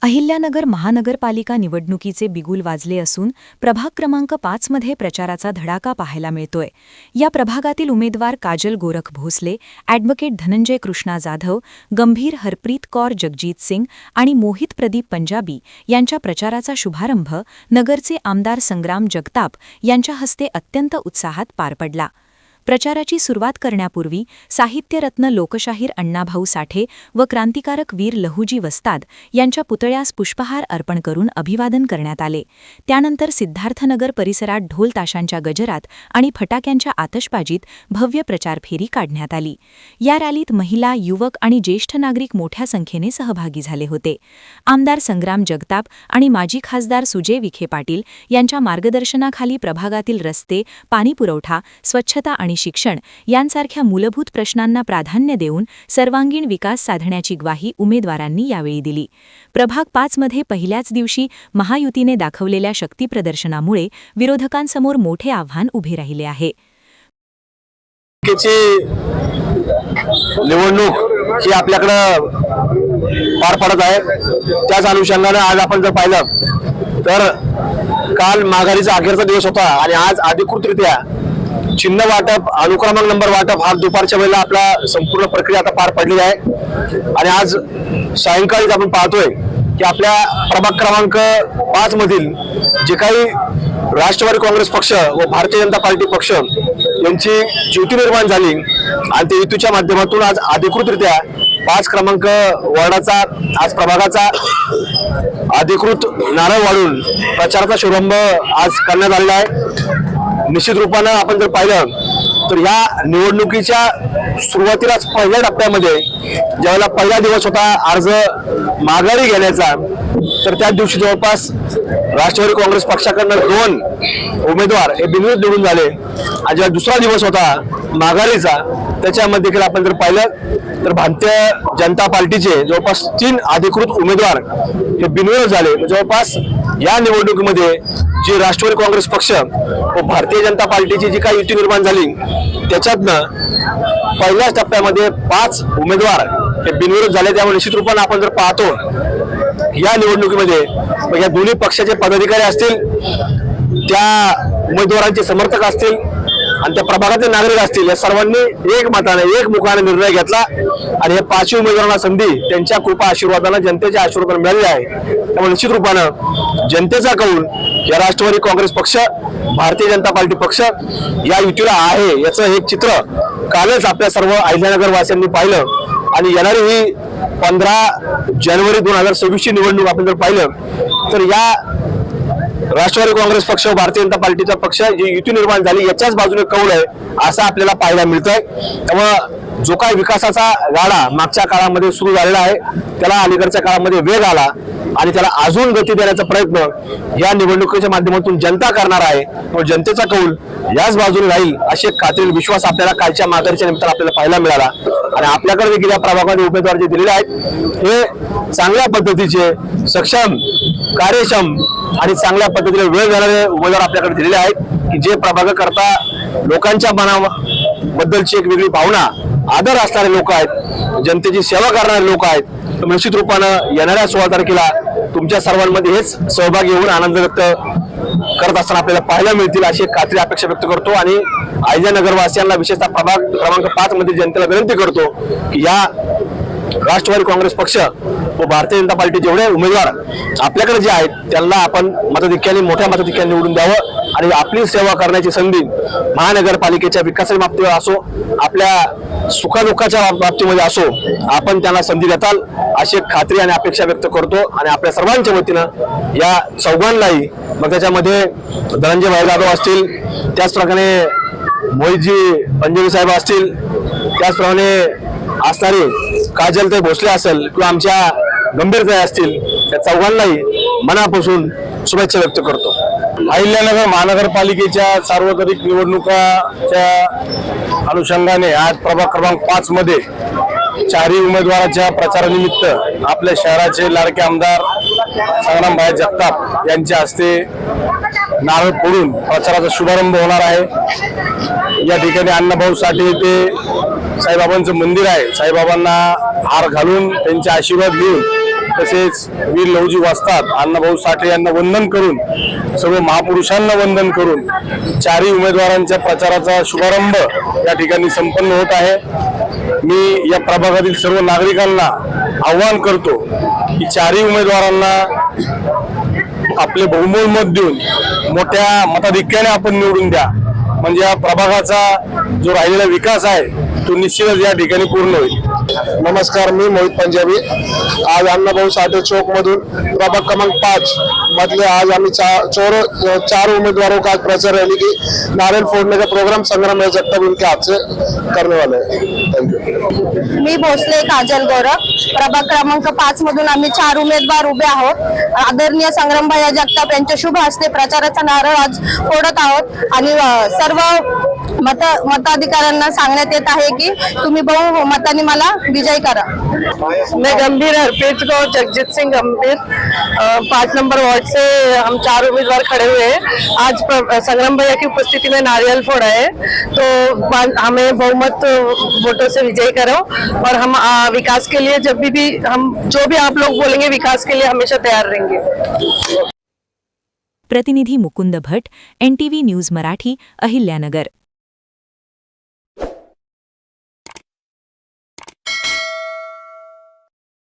अहिल्यानगर महानगरपालिका निवडणुकीचे बिगुल वाजले असून प्रभाग क्रमांक 5 मध्ये प्रचाराचा धडाका पाहायला मिळतोय। या प्रभागातील उमेदवार काजल गोरख भोसले, ॲडव्होकेट धनंजय कृष्णा जाधव, गंभीर हरप्रीत कौर जगजीत सिंग आणि मोहित प्रदीप पंजाबी यांच्या प्रचाराचा शुभारंभ नगरचे आमदार संग्राम जगताप यांच्या हस्ते अत्यंत उत्साहात पार पडला। प्रचाराची सुरुवात करण्यापूर्वी साहित्यरत्न लोकशाहीर अण्णाभाऊ साठे व क्रांतिकारक वीर लहुजी वस्ताद यांच्या पुतळ्यास पुष्पहार अर्पण करून अभिवादन करण्यात आले। त्यानंतर सिद्धार्थनगर परिसरात ढोल ताशांच्या गजरात आणि फटाक्यांच्या आतषबाजीत भव्य प्रचार फेरी काढण्यात आली। या रॅलीत महिला, युवक आणि ज्येष्ठ नागरिक मोठ्या संख्येने सहभागी झाले होते। आमदार संग्राम जगताप आणि माजी खासदार सुजय विखे पाटील यांच्या मार्गदर्शनाखाली प्रभागातील रस्ते, पाणीपुरवठा, स्वच्छता आणि शिक्षण यांसारख्या मूलभूत प्रश्नांना प्राधान्य देऊन सर्वांगीण विकास साधण्याची ग्वाही उमेदवारांनी यावेळी दिली। प्रभाग 5 मध्ये पहिल्याच दिवशी महायुतीने दाखवलेल्या शक्तीप्रदर्शनामुळे विरोधकांसमोर मोठे आव्हान उभे राहिले आहे। निवडणूक ही आपल्याकडे पार पडत आहे। त्याच अनुषंगाने आज आपण जर पाहिलं तर काल माघारीचा अखेरचा दिवस होता आणि आज अधिकृतरित्या चिन्ह वाटप, अनुक्रमांक नंबर वाटप हा दुपारच्या वेळेला आपला संपूर्ण प्रक्रिया आता पार पडली आहे। आणि आज सायंकाळी आपण पाहतोय की आपल्या प्रभाग क्रमांक 5 मधील जे काही राष्ट्रवादी काँग्रेस पक्ष व भारतीय जनता पार्टी पक्ष यांची युती निर्माण झाली आणि त्या युतीच्या माध्यमातून आज अधिकृतरित्या 5 क्रमांक वॉर्डाचा, आज प्रभागाचा अधिकृत नारळ वाढून प्रचाराचा शुभारंभ आज करण्यात आलेला आहे। निश्चित रूपानं आपण जर पाहिलं तर या निवडणुकीच्या सुरुवातीलाच पहिल्या टप्प्यामध्ये ज्यावेळेला पहिला दिवस होता अर्ज माघारी घेण्याचा, तर त्या दिवशी जवळपास राष्ट्रवादी काँग्रेस पक्षाकडून 2 उमेदवार हे बिनविरोध निवडून झाले। आणि जेव्हा दुसरा दिवस होता माघारीचा, त्याच्यामध्ये देखील आपण जर पाहिलं तर भारतीय जनता पार्टीचे जवळपास 3 अधिकृत उमेदवार हे बिनविरोध झाले। जवळपास या निवडणुकीमध्ये जी राष्ट्रवादी काँग्रेस पक्ष व भारतीय जनता पार्टीची जी काही युती निर्माण झाली त्याच्यातनं पहिल्याच टप्प्यामध्ये 5 उमेदवार हे बिनविरोध झाले। त्यामुळे निश्चित रूपाने आपण जर पाहतो या निवडणुकीमध्ये या दोन्ही पक्षाचे पदाधिकारी असतील, त्या उमेदवारांचे समर्थक असतील आणि त्या प्रभागातील नागरिक असतील, या सर्वांनी एकमुखाने निर्णय घेतला आणि हे 5 उमेदवारांना संधी त्यांच्या कृपा आशीर्वादाने, जनतेच्या आशीर्वादाने मिळाले आहे। त्यामुळे निश्चित रूपानं जनतेचा कौल या राष्ट्रवादी काँग्रेस पक्ष, भारतीय जनता पार्टी पक्ष या युतीला आहे याचं एक चित्र कालच आपल्या सर्व अहिल्यानगर वासियांनी पाहिलं। आणि येणारी ही 15 जानेवारी 2026 ची निवडणूक आपण जर पाहिलं तर या राष्ट्रवादी काँग्रेस पक्ष व भारतीय जनता पार्टीचा पक्ष जी युती निर्माण झाली याच्याच बाजूने कौल आहे असं आपल्याला पाहायला मिळतंय। त्यामुळे जो काही विकासाचा गाडा मागच्या काळामध्ये सुरू झालेला आहे त्याला अलीकडच्या काळामध्ये वेग आला आणि त्याला अजून गती देण्याचा प्रयत्न या निवडणुकीच्या माध्यमातून जनता करणार आहे। त्यामुळे जनतेचा कौल याच बाजूने राहील अशी खात्री विश्वास आपल्याला कालच्या माघारीच्या निमित्तानं आपल्याला पाहायला मिळाला। आणि आपल्याकडे देखील या प्रभागामध्ये उमेदवार जे दिलेले आहेत हे चांगल्या पद्धतीचे, सक्षम, कार्यक्षम आणि चांगल्या पद्धतीने वेळ देणारे उमेदवार आपल्याकडे दिलेले आहेत की जे प्रभागाकरता लोकांच्या मनाबद्दलची एक वेगळी भावना, आदर असणारे लोक आहेत, जनतेची सेवा करणारे लोक आहेत। निश्चित रूपानं येणाऱ्या 16 तारखेला तुमच्या सर्वांमध्ये हेच सहभागी होऊन आनंद व्यक्त करत असताना आपल्याला पाहायला मिळतील अशी एक खात्री अपेक्षा व्यक्त करतो। आणि अहिल्यानगरवासियांना विशेषतः प्रभाग क्रमांक 5 मध्ये जनतेला विनंती करतो की या राष्ट्रवादी काँग्रेस पक्ष व भारतीय जनता पार्टी जेवढे उमेदवार आपल्याकडे जे आहेत त्यांना आपण मताधिक्याने, मोठ्या मताधिक्याने निवडून द्यावं आणि आपली सेवा करण्याची संधी महानगरपालिकेच्या विकासाच्या बाबतीत असो, आपल्या सुखदुःखाच्या बाबतीमध्ये असो, आपण त्यांना संधी देताल अशी एक खात्री आणि अपेक्षा व्यक्त करतो। आणि आपल्या सर्वांच्या वतीनं या चौघांनाही, मग त्याच्यामध्ये धनंजय भाई जाधव असतील, त्याचप्रमाणे मोहितजी पंजाबी साहेब असतील, त्याचप्रमाणे असणारे काजलताई भोसले असेल किंवा आमच्या गंभीरताई असतील, त्या चौघांनाही मनापासून शुभेच्छा व्यक्त करतो। अहिल्यानगर महानगरपालिकेच्या सार्वत्रिक निवडणुकाच्या अनुषंगाने आज प्रभाग क्रमांक 5 मध्ये 4 उमेदवाराच्या प्रचारानिमित्त आपल्या शहराचे लाडके आमदार संग्राम भाई जगताप यांच्या हस्ते नारळ फोडून प्रचाराचा शुभारंभ होणार आहे। या ठिकाणी अण्णाभाऊ साठे येथे साईबाबांचं मंदिर आहे, साईबाबांना हार घालून त्यांचे आशीर्वाद घेऊन तसेच वीर लहुजी वस्ताद अण्णाभाऊ साठे यांना वंदन करून, सर्व महापुरुषांना वंदन करून चारही उमेदवारांच्या प्रचाराचा शुभारंभ या ठिकाणी संपन्न होत आहे. मी या प्रभागातील सर्व नागरिकांना आवाहन करतो की चारही उमेदवारांना आपले बहुमोल मत देऊन मोठ्या मताधिक्याने आपण निवडून द्या. म्हणजे या प्रभागाचा जो राहिलेला विकास आहे तो निश्चितच या ठिकाणी पूर्ण होईल. नमस्कार, मी मोहित पंजाबी. आज अण्णाभाऊ साठे चौक मधून प्रभाग क्रमांक 5 मधले आज आम्ही चार उम्मीदवारों का प्रचार रैली की नारियल फोड़ने का प्रोग्राम संग्राम जगताप उनके हाथ से करने वाले हैं. थँक्यू. मी भोसले काजल गोरख. प्रभाग क्रमांक 5 मधून आम्ही 4 उमेदवार उभे आहोत. आदरणीय संग्रामभाई जगताप यांच्या शुभ हस्ते प्रचाराचा नारळ आज फोडत आहोत आणि सर्व मताधिकाऱ्यांना सांगण्यात येत आहे की तुम्ही बहुमताने मला विजयी करा. मैं गंभीर हरप्रीत कौर जगजीत सिंह गंभीर 5 नंबर वार्ड से हम 4 उम्मीदवार खड़े हुए हैं. आज संग्राम भैया की उपस्थिति में नारियल फोड़ा है, तो हमें बहुमत वोटों से विजयी करो और हम विकास के लिए जब भी हम जो भी आप लोग बोलेंगे विकास के लिए हमेशा तैयार रहेंगे. प्रतिनिधी मुकुंद भट, NTV न्यूज मराठी, अहिल्यानगर.